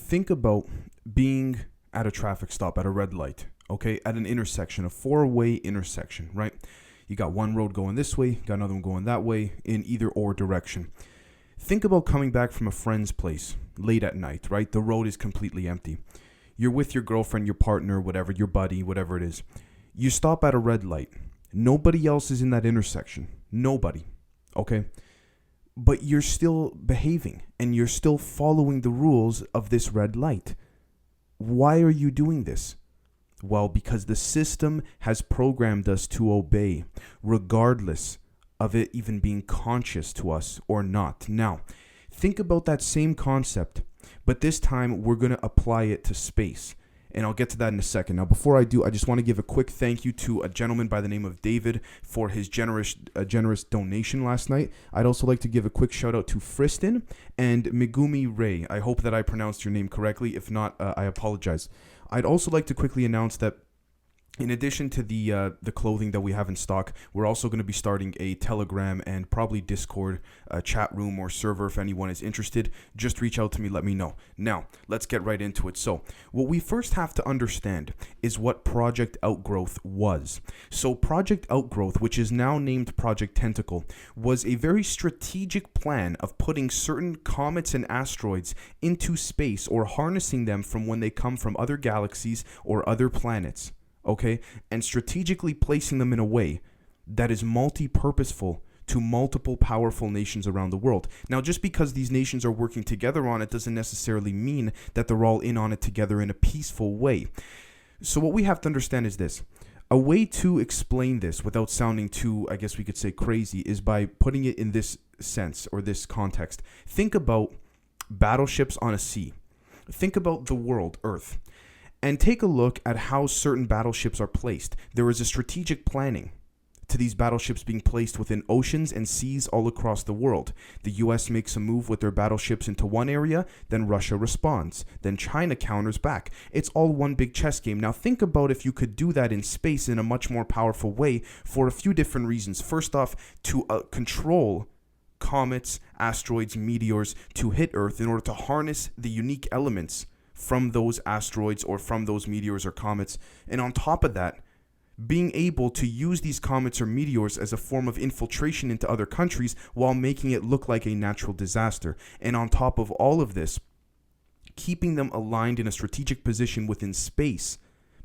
think about being at a traffic stop at a red light, okay, at an intersection, a four-way intersection, right? You got one road going this way, got another one going that way in either or direction. Think about coming back from a friend's place late at night, right? The road is completely empty. You're with your girlfriend, your partner, whatever, your buddy, whatever it is. You stop at a red light. Nobody else is in that intersection. Nobody, okay? But you're still behaving and you're still following the rules of this red light. Why are you doing this? Well, because the system has programmed us to obey, regardless of it even being conscious to us or not. Now, think about that same concept, but this time we're going to apply it to space. And I'll get to that in a second. Now, before I do, I just want to give a quick thank you to a gentleman by the name of David for his generous donation last night. I'd also like to give a quick shout out to Friston and Megumi Ray. I hope that I pronounced your name correctly. If not, I apologize. I'd also like to quickly announce that in addition to the clothing that we have in stock, we're also going to be starting a Telegram and probably Discord chat room or server. If anyone is interested, just reach out to me, let me know. Now, let's get right into it. So, what we first have to understand is what Project Outgrowth was. So, Project Outgrowth, which is now named Project Tentacle, was a very strategic plan of putting certain comets and asteroids into space or harnessing them from when they come from other galaxies or other planets. Okay, and strategically placing them in a way that is multi-purposeful to multiple powerful nations around the world. Now, just because these nations are working together on it doesn't necessarily mean that they're all in on it together in a peaceful way. So what we have to understand is this. A way to explain this without sounding too, I guess we could say, crazy is by putting it in this sense or this context. Think about battleships on a sea. Think about the world, Earth. And take a look at how certain battleships are placed. There is a strategic planning to these battleships being placed within oceans and seas all across the world. The US makes a move with their battleships into one area, then Russia responds. Then China counters back. It's all one big chess game. Now think about if you could do that in space in a much more powerful way for a few different reasons. First off, to control comets, asteroids, meteors to hit Earth in order to harness the unique elements from those asteroids or from those meteors or comets. And on top of that, being able to use these comets or meteors as a form of infiltration into other countries while making it look like a natural disaster. And on top of all of this, keeping them aligned in a strategic position within space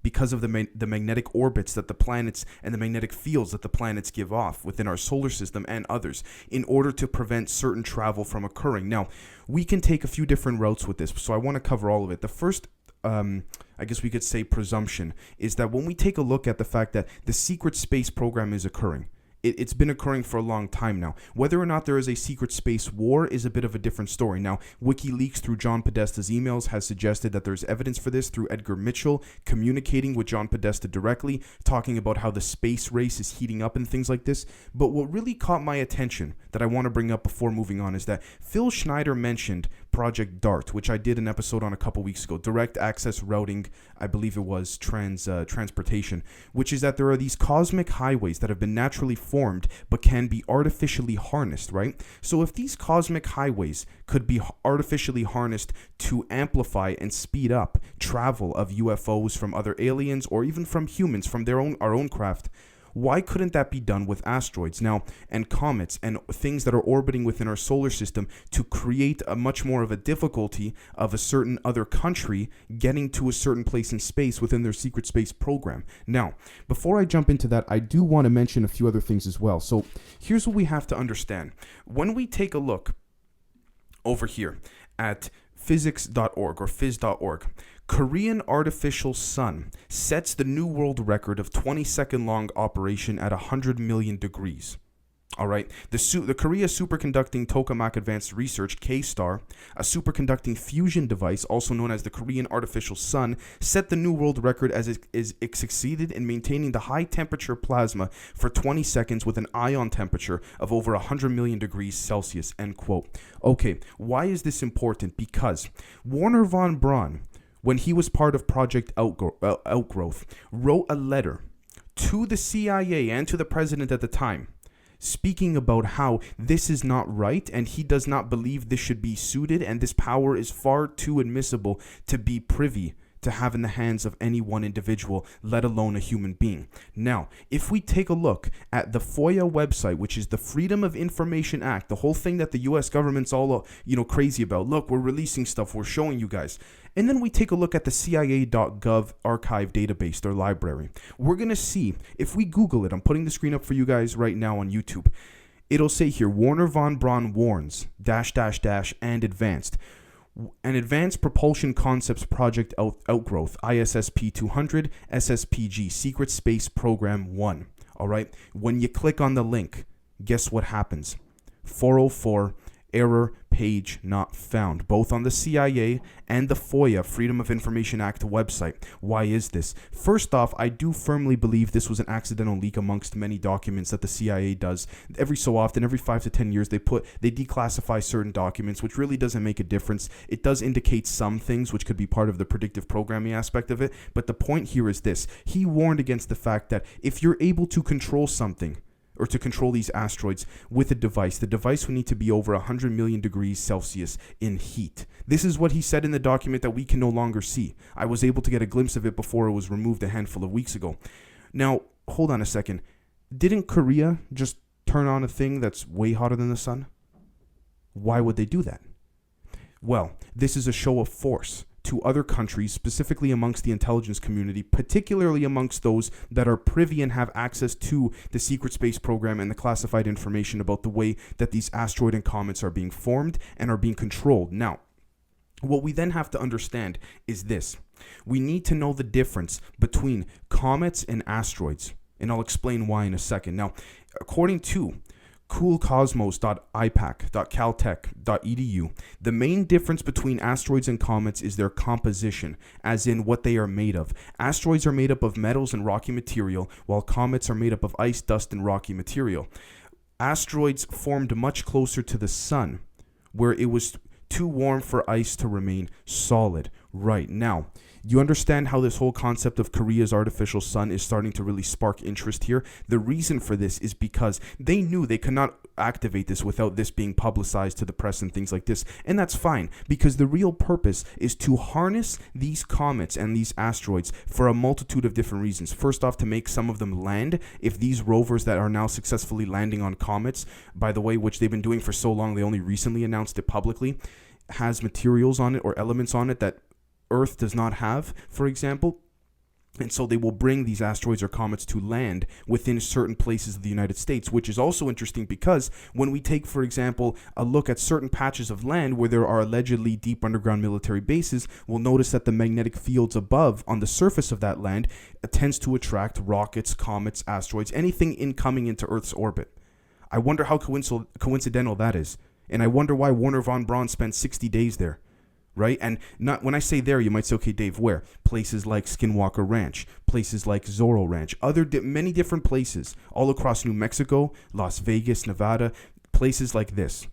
because of the magnetic orbits that the planets and the magnetic fields that the planets give off within our solar system and others in order to prevent certain travel from occurring. Now, we can take a few different routes with this, so I want to cover all of it. The first, I guess we could say, presumption is that when we take a look at the fact that the secret space program is occurring, it's been occurring for a long time now. Whether or not there is a secret space war is a bit of a different story. Now, WikiLeaks through John Podesta's emails has suggested that there's evidence for this through Edgar Mitchell communicating with John Podesta directly, talking about how the space race is heating up and things like this. But what really caught my attention that I want to bring up before moving on is that Phil Schneider mentioned Project DART, which I did an episode on a couple weeks ago, direct access routing, I believe it was transportation, which is that there are these cosmic highways that have been naturally formed but can be artificially harnessed, right? So if these cosmic highways could be artificially harnessed to amplify and speed up travel of UFOs from other aliens or even from humans, from our own craft, why couldn't that be done with asteroids now and comets and things that are orbiting within our solar system to create a much more of a difficulty of a certain other country getting to a certain place in space within their secret space program? Now, before I jump into that, I do want to mention a few other things as well. So here's what we have to understand. When we take a look over here at physics.org or phys.org, Korean artificial sun sets the new world record of 20-second long operation at 100 million degrees. All right, the Korea Superconducting Tokamak Advanced Research, K-STAR, a superconducting fusion device, also known as the Korean artificial sun, set the new world record as it succeeded in maintaining the high temperature plasma for 20 seconds with an ion temperature of over 100 million degrees Celsius, end quote. Okay, why is this important? Because Wernher von Braun, when he was part of Project Outgrowth, wrote a letter to the CIA and to the president at the time speaking about how this is not right and he does not believe this should be suited and this power is far too admissible to be privy to have in the hands of any one individual, let alone a human being. Now, if we take a look at the FOIA website, which is the Freedom of Information Act, the whole thing that the US government's all, crazy about. Look, we're releasing stuff, we're showing you guys. And then we take a look at the CIA.gov archive database, their library. We're going to see, if we Google it, I'm putting the screen up for you guys right now on YouTube. It'll say here, Warner von Braun warns, .. and advanced. An Advanced Propulsion Concepts Project Outgrowth, ISSP 200, SSPG, Secret Space Program 1. All right. When you click on the link, guess what happens? 404, error, page not found, both on the CIA and the FOIA, Freedom of Information Act website. Why is this? First off, I do firmly believe this was an accidental leak amongst many documents that the CIA does. Every so often, every 5 to 10 years, they declassify certain documents, which really doesn't make a difference. It does indicate some things, which could be part of the predictive programming aspect of it. But the point here is this. He warned against the fact that if you're able to control something, or to control these asteroids with a device, the device would need to be over 100 million degrees Celsius in heat. This is what he said in the document that we can no longer see. I was able to get a glimpse of it before it was removed a handful of weeks ago. Now, hold on a second. Didn't Korea just turn on a thing that's way hotter than the sun? Why would they do that? Well, this is a show of force to other countries, specifically amongst the intelligence community, particularly amongst those that are privy and have access to the secret space program and the classified information about the way that these asteroid and comets are being formed and are being controlled. Now, what we then have to understand is this. We need to know the difference between comets and asteroids, and I'll explain why in a second. Now, according to coolcosmos.ipac.caltech.edu, the main difference between asteroids and comets is their composition, as in what they are made of. Asteroids are made up of metals and rocky material, while comets are made up of ice, dust, and rocky material. Asteroids formed much closer to the sun, where it was too warm for ice to remain solid. Right now, you understand how this whole concept of Korea's artificial sun is starting to really spark interest here? The reason for this is because they knew they could not activate this without this being publicized to the press and things like this. And that's fine, because the real purpose is to harness these comets and these asteroids for a multitude of different reasons. First off, to make some of them land. If these rovers that are now successfully landing on comets, by the way, which they've been doing for so long, they only recently announced it publicly, has materials on it or elements on it that Earth does not have, for example. And so they will bring these asteroids or comets to land within certain places of the United States, which is also interesting because when we take, for example, a look at certain patches of land where there are allegedly deep underground military bases, we'll notice that the magnetic fields above on the surface of that land tends to attract rockets, comets, asteroids, anything incoming into Earth's orbit. I wonder how coincidental that is. And I wonder why Warner von Braun spent 60 days there. Right? And not when I say there, you might say, okay, Dave, where? Places like Skinwalker Ranch, places like Zorro Ranch, many different places all across New Mexico, Las Vegas, Nevada, places like this.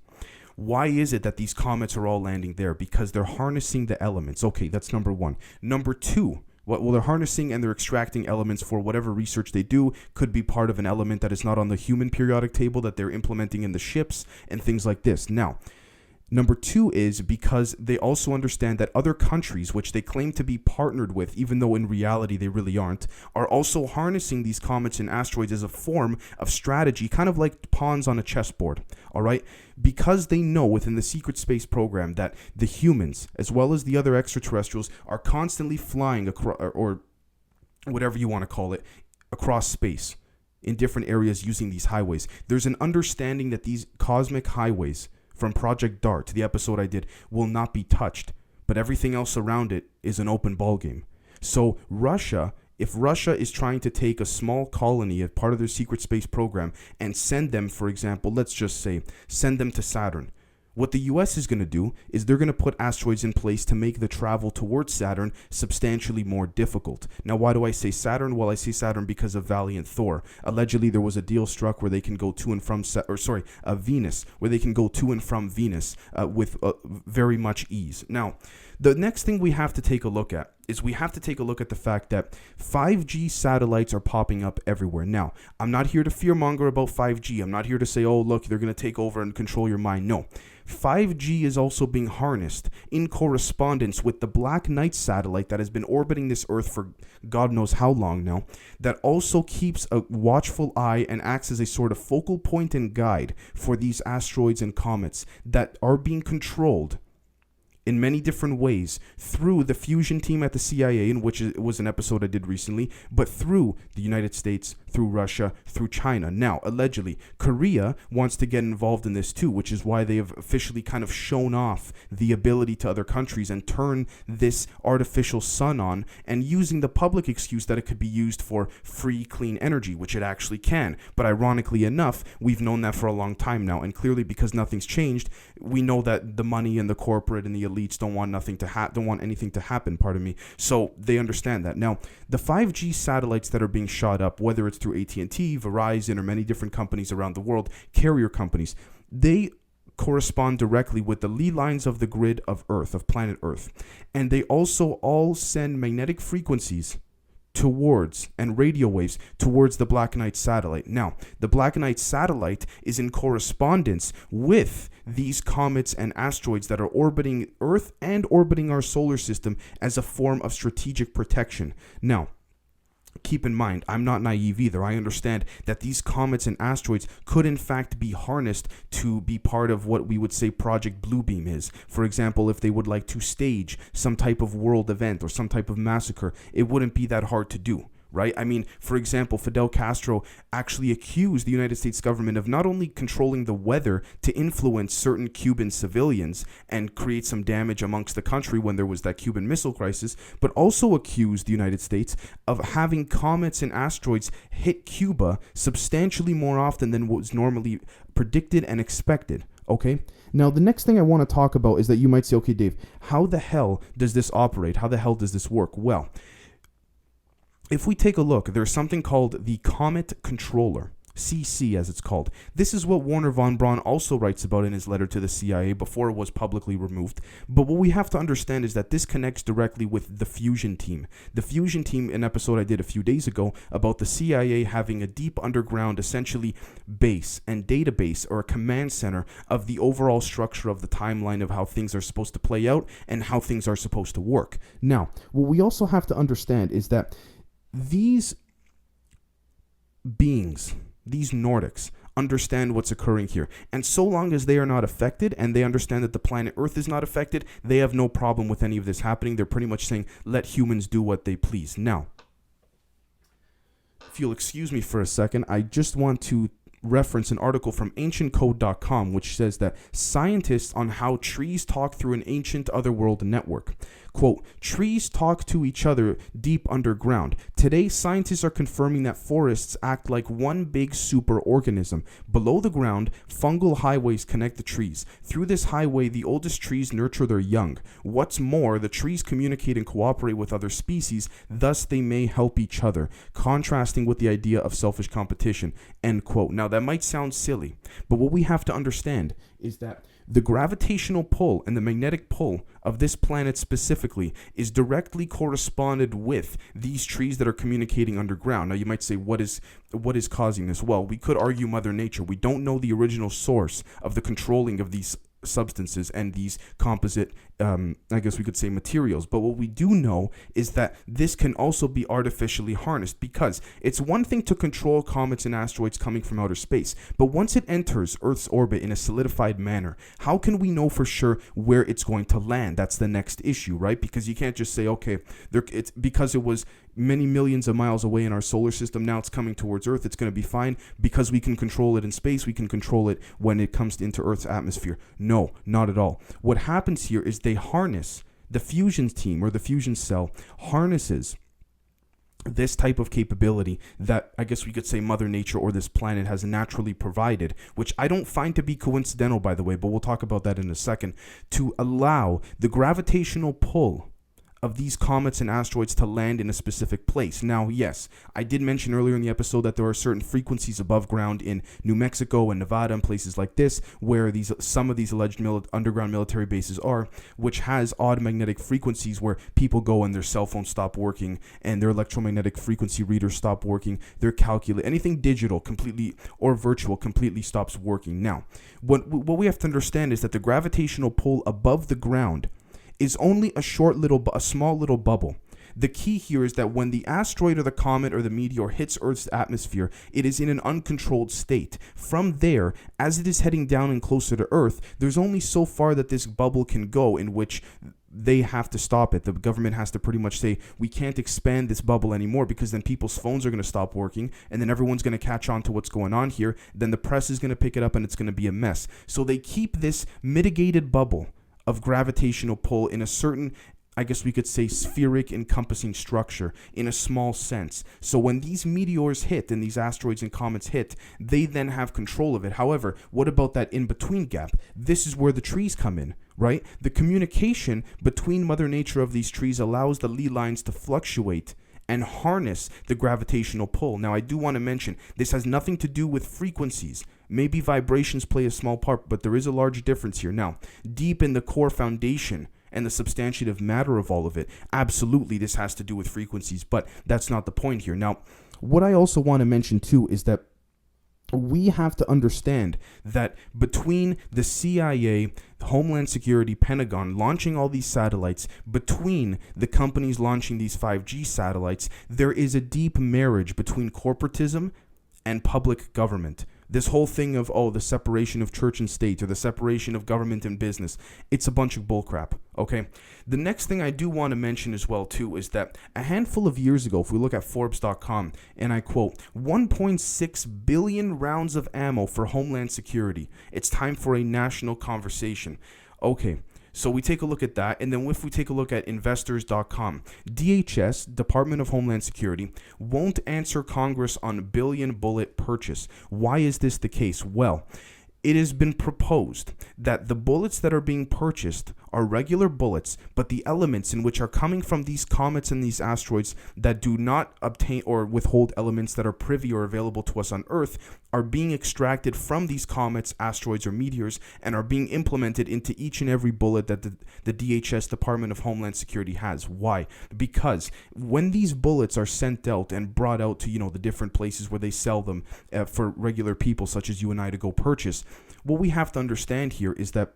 Why is it that these comets are all landing there? Because they're harnessing the elements. Okay, that's number one. Number two, well, they're harnessing and they're extracting elements for whatever research they do. Could be part of an element that is not on the human periodic table that they're implementing in the ships and things like this. Now, number two is because they also understand that other countries, which they claim to be partnered with, even though in reality they really aren't, are also harnessing these comets and asteroids as a form of strategy, kind of like pawns on a chessboard, all right? Because they know within the secret space program that the humans, as well as the other extraterrestrials, are constantly flying across, or whatever you want to call it, across space in different areas using these highways. There's an understanding that these cosmic highways from Project DART, the episode I did, will not be touched, but everything else around it is an open ballgame. So if Russia is trying to take a small colony as part of their secret space program and send them, for example, let's just say, send them to Saturn, what the US is going to do is they're going to put asteroids in place to make the travel towards Saturn substantially more difficult. Now, why do I say Saturn? Well, I say Saturn because of Valiant Thor. Allegedly, there was a deal struck where they can go to and from, Venus, where they can go to and from Venus with very much ease. Now, the next thing we have to take a look at is we have to take a look at the fact that 5G satellites are popping up everywhere. Now, I'm not here to fearmonger about 5G. I'm not here to say, oh, look, they're going to take over and control your mind. No. 5G is also being harnessed in correspondence with the Black Knight satellite that has been orbiting this Earth for God knows how long now, that also keeps a watchful eye and acts as a sort of focal point and guide for these asteroids and comets that are being controlled in many different ways through the fusion team at the CIA, in which it was an episode I did recently, but through the United States, through Russia, through China. Now, allegedly, Korea wants to get involved in this too, which is why they have officially kind of shown off the ability to other countries and turn this artificial sun on, and using the public excuse that it could be used for free, clean energy, which it actually can. But ironically enough, we've known that for a long time now, and clearly because nothing's changed, we know that the money and the corporate and the elites don't want anything to happen, so they understand that. Now, the 5G satellites that are being shot up, whether it's through AT&T, Verizon, or many different companies around the world, carrier companies, they correspond directly with the lee lines of the grid of Earth, of planet Earth. And they also all send magnetic frequencies towards, and radio waves towards the Black Knight satellite. Now, the Black Knight satellite is in correspondence with these comets and asteroids that are orbiting Earth and orbiting our solar system as a form of strategic protection. Now, keep in mind, I'm not naive either. I understand that these comets and asteroids could in fact be harnessed to be part of what we would say Project Bluebeam is. For example, if they would like to stage some type of world event or some type of massacre, it wouldn't be that hard to do. Right? I mean, for example, Fidel Castro actually accused the United States government of not only controlling the weather to influence certain Cuban civilians and create some damage amongst the country when there was that Cuban Missile Crisis, but also accused the United States of having comets and asteroids hit Cuba substantially more often than was normally predicted and expected. Okay? Now, the next thing I want to talk about is that you might say, okay, Dave, how the hell does this operate? How the hell does this work? Well, if we take a look, there's something called the Comet Controller, CC as it's called. This is what Wernher von Braun also writes about in his letter to the CIA before it was publicly removed. But what we have to understand is that this connects directly with the fusion team. The fusion team, an episode I did a few days ago about the CIA having a deep underground, essentially, base and database or a command center of the overall structure of the timeline of how things are supposed to play out and how things are supposed to work. Now, what we also have to understand is that these beings, these Nordics, understand what's occurring here. And so long as they are not affected and they understand that the planet Earth is not affected, they have no problem with any of this happening. They're pretty much saying, let humans do what they please. Now, if you'll excuse me for a second, I just want to reference an article from ancientcode.com which says that scientists on how trees talk through an ancient otherworld network. Quote, trees talk to each other deep underground. Today, scientists are confirming that forests act like one big superorganism. Below the ground, fungal highways connect the trees. Through this highway, the oldest trees nurture their young. What's more, the trees communicate and cooperate with other species, thus they may help each other, contrasting with the idea of selfish competition, end quote. Now, that might sound silly, but what we have to understand is that the gravitational pull and the magnetic pull of this planet specifically is directly corresponded with these trees that are communicating underground. Now, you might say, what is causing this? Well, we could argue Mother Nature. We don't know the original source of the controlling of these substances and these composite, I guess we could say materials. But what we do know is that this can also be artificially harnessed, because it's one thing to control comets and asteroids coming from outer space, but once it enters Earth's orbit in a solidified manner, how can we know for sure where it's going to land? That's the next issue, right? Because you can't just say, okay, it's because it was many millions of miles away in our solar system, now it's coming towards Earth, it's going to be fine because we can control it in space, we can control it when it comes into Earth's atmosphere. No, not at all. What happens here is they harness, the fusion team or the fusion cell harnesses this type of capability that I guess we could say Mother Nature or this planet has naturally provided, which I don't find to be coincidental, by the way, but we'll talk about that in a second, to allow the gravitational pull of these comets and asteroids to land in a specific place. Now, yes, I did mention earlier in the episode that there are certain frequencies above ground in New Mexico and Nevada and places like this where some of these alleged underground military bases are, which has odd magnetic frequencies where people go and their cell phones stop working and their electromagnetic frequency readers stop working, their anything digital completely or virtual completely stops working. Now, what we have to understand is that the gravitational pull above the ground is only a small little bubble. The key here is that when the asteroid or the comet or the meteor hits Earth's atmosphere, it is in an uncontrolled state. From there, as it is heading down and closer to Earth, there's only so far that this bubble can go in which they have to stop it. The government has to pretty much say, we can't expand this bubble anymore because then people's phones are going to stop working and then everyone's going to catch on to what's going on here. Then the press is going to pick it up and it's going to be a mess. So they keep this mitigated bubble of gravitational pull in a certain, I guess we could say, spheric encompassing structure in a small sense. So when these meteors hit and these asteroids and comets hit, they then have control of it. However, what about that in-between gap? This is where the trees come in, right? The communication between Mother Nature of these trees allows the lee lines to fluctuate and harness the gravitational pull. Now, I do want to mention, this has nothing to do with frequencies. Maybe vibrations play a small part, but there is a large difference here. Now, deep in the core foundation and the substantive matter of all of it, absolutely this has to do with frequencies, but that's not the point here. Now, what I also want to mention too is that we have to understand that between the CIA, Homeland Security, Pentagon launching all these satellites, between the companies launching these 5G satellites, there is a deep marriage between corporatism and public government. This whole thing of, the separation of church and state or the separation of government and business, it's a bunch of bullcrap, okay? The next thing I do want to mention as well, too, is that a handful of years ago, if we look at Forbes.com, and I quote, 1.6 billion rounds of ammo for Homeland Security. It's time for a national conversation. Okay. So we take a look at that, and then if we take a look at investors.com, DHS, Department of Homeland Security, won't answer Congress on billion bullet purchase. Why is this the case? Well, it has been proposed that the bullets that are being purchased are regular bullets, but the elements in which are coming from these comets and these asteroids that do not obtain or withhold elements that are privy or available to us on Earth are being extracted from these comets, asteroids, or meteors and are being implemented into each and every bullet that the DHS, Department of Homeland Security, has. Why? Because when these bullets are sent out and brought out to, the different places where they sell them for regular people such as you and I to go purchase, what we have to understand here is that,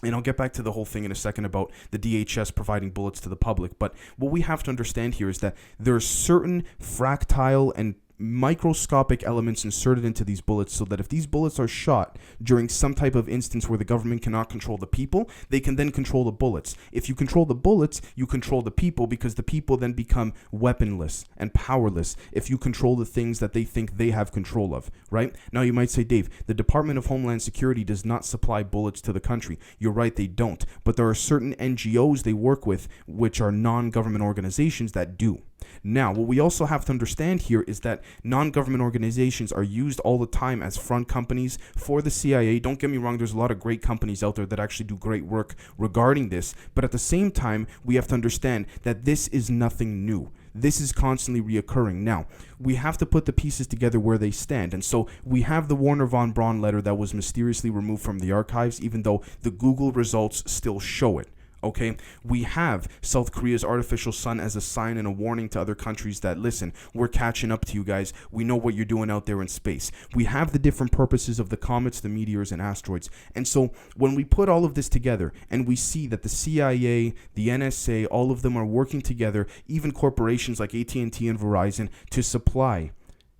and I'll get back to the whole thing in a second about the DHS providing bullets to the public, but what we have to understand here is that there are certain fractile and microscopic elements inserted into these bullets so that if these bullets are shot during some type of instance where the government cannot control the people, they can then control the bullets. If you control the bullets, you control the people because the people then become weaponless and powerless if you control the things that they think they have control of, right? Now you might say, Dave, the Department of Homeland Security does not supply bullets to the country. You're right, they don't. But there are certain NGOs they work with which are non-government organizations that do. Now, what we also have to understand here is that non-government organizations are used all the time as front companies for the CIA. Don't get me wrong, there's a lot of great companies out there that actually do great work regarding this. But at the same time, we have to understand that this is nothing new. This is constantly reoccurring. Now, we have to put the pieces together where they stand. And so we have the Warner von Braun letter that was mysteriously removed from the archives, even though the Google results still show it. Okay, we have South Korea's artificial sun as a sign and a warning to other countries that, listen, we're catching up to you guys. We know what you're doing out there in space. We have the different purposes of the comets, the meteors, and asteroids. And so when we put all of this together and we see that the CIA, the NSA, all of them are working together, even corporations like AT&T and Verizon, to supply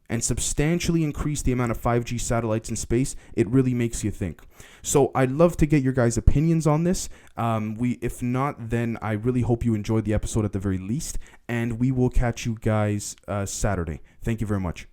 and substantially increase the amount of 5G satellites in space, it really makes you think. So I'd love to get your guys' opinions on this. If not, then I really hope you enjoyed the episode at the very least, and we will catch you guys Saturday. Thank you very much.